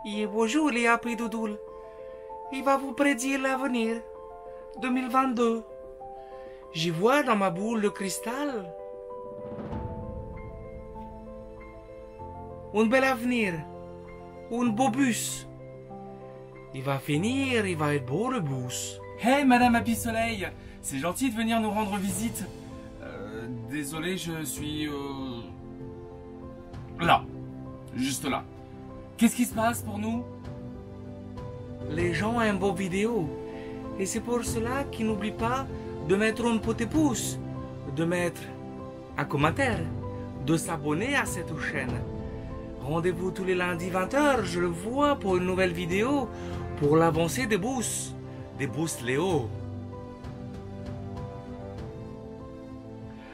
Et bonjour les happy doodles. Il va vous prédire l'avenir. 2022. J'y vois dans ma boule de cristal un bel avenir. Un beau bus. Il va finir, il va être beau le bus. Hey Madame Happy Soleil, c'est gentil de venir nous rendre visite. Désolé, je suis... là. Juste là. Qu'est-ce qui se passe pour nous? Les gens aiment vos vidéos. Et c'est pour cela qu'ils n'oublient pas de mettre un petit pouce, de mettre un commentaire, de s'abonner à cette chaîne. Rendez-vous tous les lundis 20h, je le vois, pour une nouvelle vidéo, pour l'avancée des bourses Léo.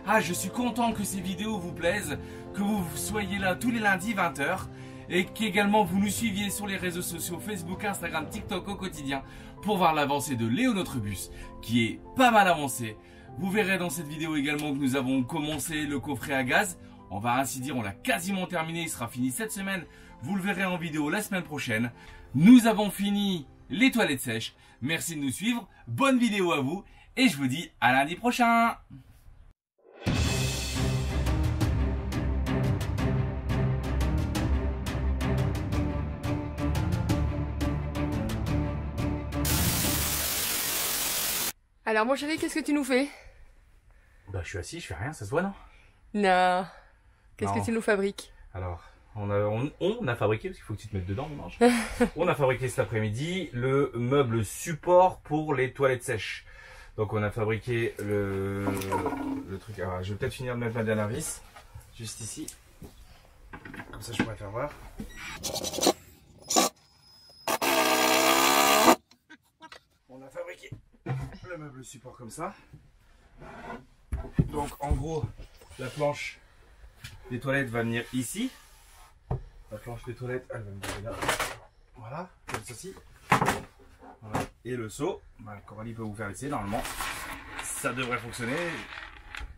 Ah, je suis content que ces vidéos vous plaisent, que vous soyez là tous les lundis 20h et qu'également vous nous suiviez sur les réseaux sociaux Facebook, Instagram, TikTok au quotidien pour voir l'avancée de Léo notre bus qui est pas mal avancé. Vous verrez dans cette vidéo également que nous avons commencé le coffret à gaz. On va ainsi dire, on l'a quasiment terminé, il sera fini cette semaine. Vous le verrez en vidéo la semaine prochaine. Nous avons fini les toilettes sèches. Merci de nous suivre, bonne vidéo à vous et je vous dis à lundi prochain. Alors mon chéri, qu'est-ce que tu nous fais? Bah je suis assis, je fais rien, ça se voit non? Non. Qu'est-ce Non. que tu nous fabriques? Alors, on a fabriqué, parce qu'il faut que tu te mettes dedans, mon ange. On a fabriqué cet après-midi le meuble support pour les toilettes sèches. Donc on a fabriqué le truc. Alors, je vais peut-être finir de mettre ma dernière vis, juste ici. Comme ça je pourrais faire voir. On a fabriqué le meuble support comme ça. Donc en gros, la planche des toilettes va venir ici. La planche des toilettes, elle va venir là. Voilà, comme ceci. Voilà. Et le seau, bah, Coralie peut vous faire essayer. Normalement, ça devrait fonctionner.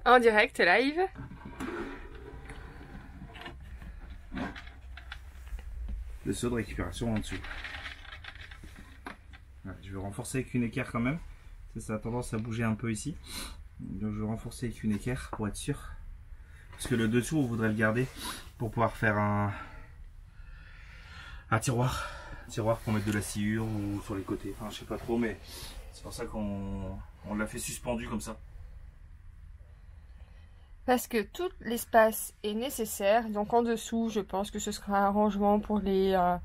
En direct, live. Le seau de récupération en dessous. Voilà, je vais renforcer avec une équerre quand même. Ça a tendance à bouger un peu ici. Donc je vais renforcer avec une équerre pour être sûr. Parce que le dessous, on voudrait le garder pour pouvoir faire un tiroir. Un tiroir pour mettre de la sciure ou sur les côtés. Enfin, je sais pas trop, mais c'est pour ça qu'on l'a fait suspendu comme ça. Parce que tout l'espace est nécessaire. Donc en dessous, je pense que ce sera un rangement pour le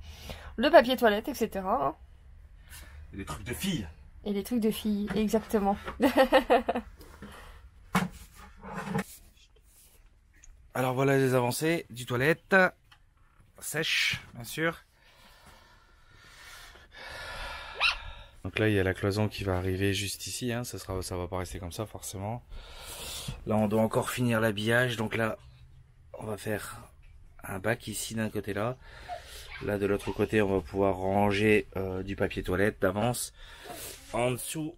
papier toilette, etc. hein. Et des trucs de filles. Et les trucs de filles, exactement. Alors voilà les avancées du toilette. Sèche, bien sûr. Donc là il y a la cloison qui va arriver juste ici, hein. Ça va pas rester comme ça forcément. Là on doit encore finir l'habillage, donc là on va faire un bac ici d'un côté là. Là de l'autre côté on va pouvoir ranger du papier toilette d'avance. En dessous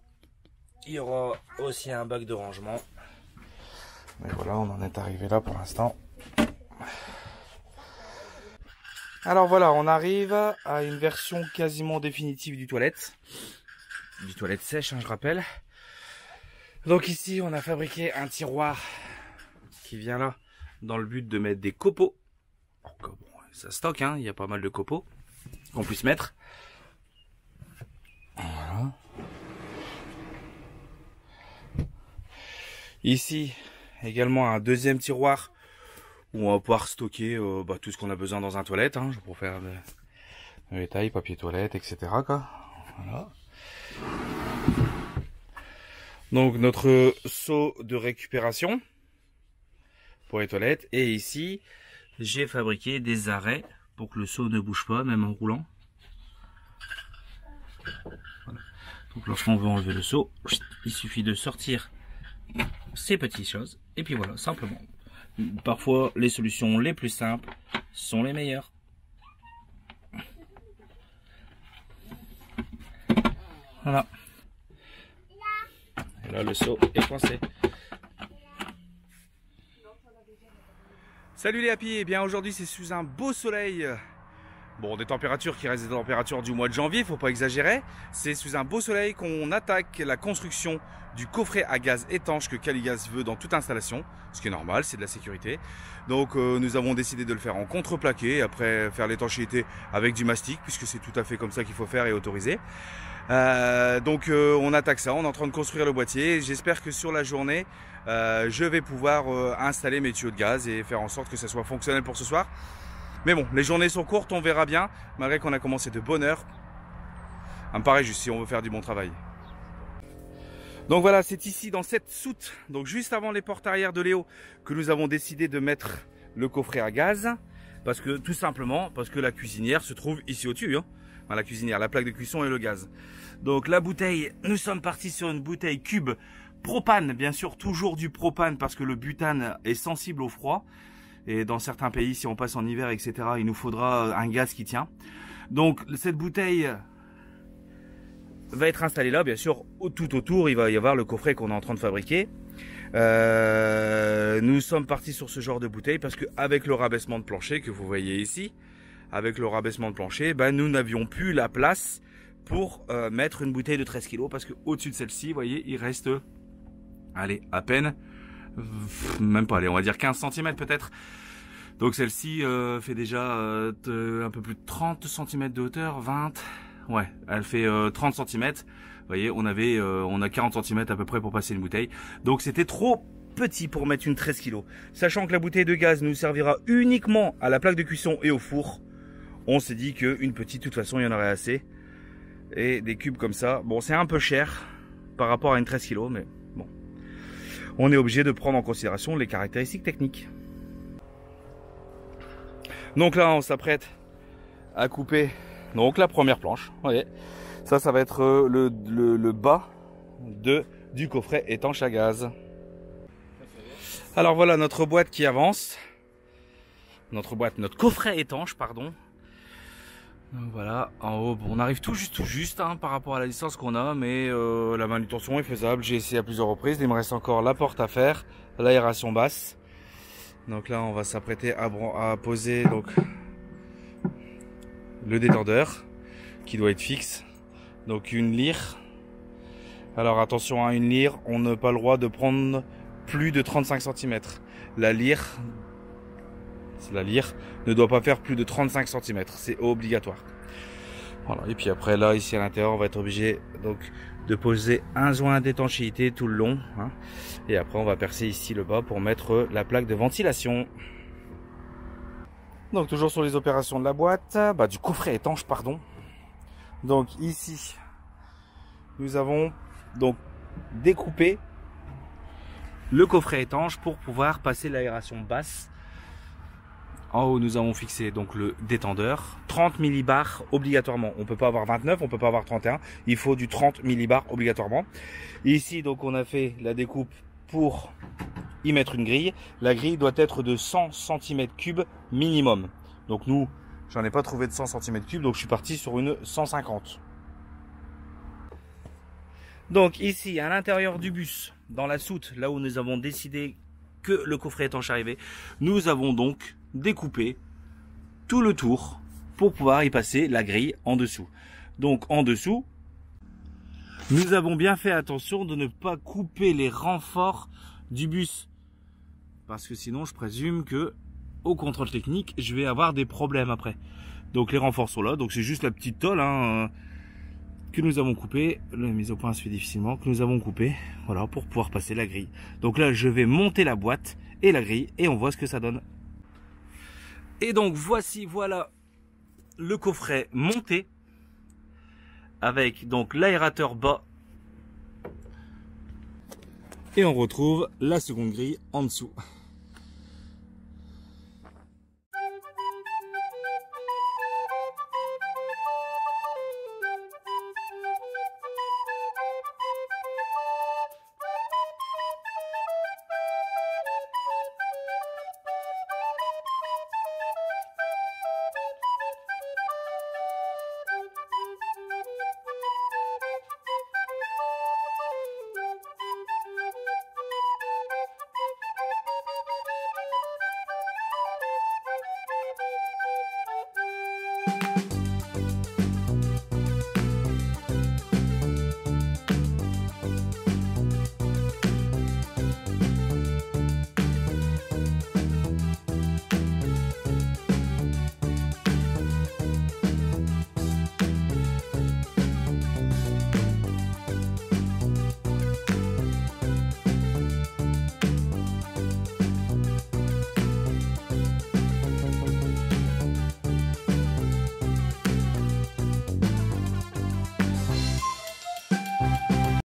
il y aura aussi un bac de rangement. Mais voilà, on en est arrivé là pour l'instant. Alors voilà, on arrive à une version quasiment définitive du toilette. Du toilette sèche, hein, je rappelle. Donc ici, on a fabriqué un tiroir qui vient là, dans le but de mettre des copeaux. Bon, ça stocke, hein, il y a pas mal de copeaux qu'on puisse mettre. Voilà. Ici, également un deuxième tiroir où on va pouvoir stocker tout ce qu'on a besoin dans un toilette, hein, pour faire le détail, papier toilette, etc. quoi. Voilà. Donc notre seau de récupération pour les toilettes. Et ici, j'ai fabriqué des arrêts pour que le seau ne bouge pas, même en roulant. Voilà. Donc lorsqu'on veut enlever le seau, il suffit de sortir ces petites choses. Et puis voilà, simplement. Parfois, les solutions les plus simples sont les meilleures. Voilà. Et là, le seau est coincé. Salut les happy, et bien aujourd'hui c'est sous un beau soleil Bon, des températures qui restent des températures du mois de janvier, il faut pas exagérer. C'est sous un beau soleil qu'on attaque la construction du coffret à gaz étanche que Caligas veut dans toute installation, ce qui est normal, c'est de la sécurité. Donc nous avons décidé de le faire en contreplaqué, après faire l'étanchéité avec du mastic, puisque c'est tout à fait comme ça qu'il faut faire et autorisé. On attaque ça, on est en train de construire le boîtier. J'espère que sur la journée, je vais pouvoir installer mes tuyaux de gaz et faire en sorte que ça soit fonctionnel pour ce soir. Mais bon, les journées sont courtes, on verra bien, malgré qu'on a commencé de bonne heure. Ça me paraît juste si on veut faire du bon travail. Donc voilà, c'est ici dans cette soute, donc juste avant les portes arrière de Léo, que nous avons décidé de mettre le coffret à gaz. Parce que, tout simplement, parce que la cuisinière se trouve ici au-dessus. Hein. Enfin, la cuisinière, la plaque de cuisson et le gaz. Donc la bouteille, nous sommes partis sur une bouteille cube propane, bien sûr toujours du propane parce que le butane est sensible au froid. Et dans certains pays, si on passe en hiver, etc., il nous faudra un gaz qui tient. Donc cette bouteille va être installée là, bien sûr, tout autour, il va y avoir le coffret qu'on est en train de fabriquer. Nous sommes partis sur ce genre de bouteille parce qu'avec le rabaissement de plancher que vous voyez ici, avec le rabaissement de plancher, nous n'avions plus la place pour mettre une bouteille de 13 kg parce qu'au-dessus de celle-ci, vous voyez, il reste, allez, à peine, même pas, allez, on va dire 15 cm peut-être. Donc celle-ci fait déjà un peu plus de 30 cm de hauteur, 20, ouais, elle fait 30 cm. Vous voyez, on a 40 cm à peu près pour passer une bouteille. Donc c'était trop petit pour mettre une 13 kg. Sachant que la bouteille de gaz nous servira uniquement à la plaque de cuisson et au four, on s'est dit qu'une petite, de toute façon, il y en aurait assez. Et des cubes comme ça, bon, c'est un peu cher par rapport à une 13 kg, mais bon. On est obligé de prendre en considération les caractéristiques techniques. Donc là, on s'apprête à couper donc la première planche. Vous voyez, ça va être le bas du coffret étanche à gaz. Alors voilà notre boîte qui avance. Notre coffret étanche, pardon. Donc voilà, en haut, on arrive tout juste hein, par rapport à la distance qu'on a, mais la manutention est faisable. J'ai essayé à plusieurs reprises. Il me reste encore la porte à faire, l'aération basse. Donc là, on va s'apprêter à poser donc le détendeur qui doit être fixe. Donc une lyre. Alors attention à une lyre, on n'a pas le droit de prendre plus de 35 cm. La lyre ne doit pas faire plus de 35 cm, c'est obligatoire. Voilà, et puis après là, ici à l'intérieur, on va être obligé donc de poser un joint d'étanchéité tout le long. Hein, et après, on va percer ici le bas pour mettre la plaque de ventilation. Donc toujours sur les opérations de la boîte, du coffret étanche, pardon. Donc ici, nous avons donc découpé le coffret étanche pour pouvoir passer l'aération basse. En haut, nous avons fixé donc le détendeur, 30 millibars obligatoirement. On peut pas avoir 29, on peut pas avoir 31. Il faut du 30 millibars obligatoirement. Et ici, donc, on a fait la découpe pour y mettre une grille. La grille doit être de 100 cm3 minimum. Donc nous, j'en ai pas trouvé de 100 cm3, donc je suis parti sur une 150. Donc ici, à l'intérieur du bus, dans la soute, là où nous avons décidé que le coffret étanche arrivait, nous avons donc découpé tout le tour pour pouvoir y passer la grille en dessous. Donc en dessous, nous avons bien fait attention de ne pas couper les renforts du bus. Parce que sinon, je présume que au contrôle technique, je vais avoir des problèmes après. Donc les renforts sont là, donc c'est juste la petite tôle que nous avons coupé, la mise au point se fait difficilement, que nous avons coupé, voilà, pour pouvoir passer la grille. Donc là, je vais monter la boîte et la grille et on voit ce que ça donne. Et donc voilà le coffret monté avec donc l'aérateur bas et on retrouve la seconde grille en dessous.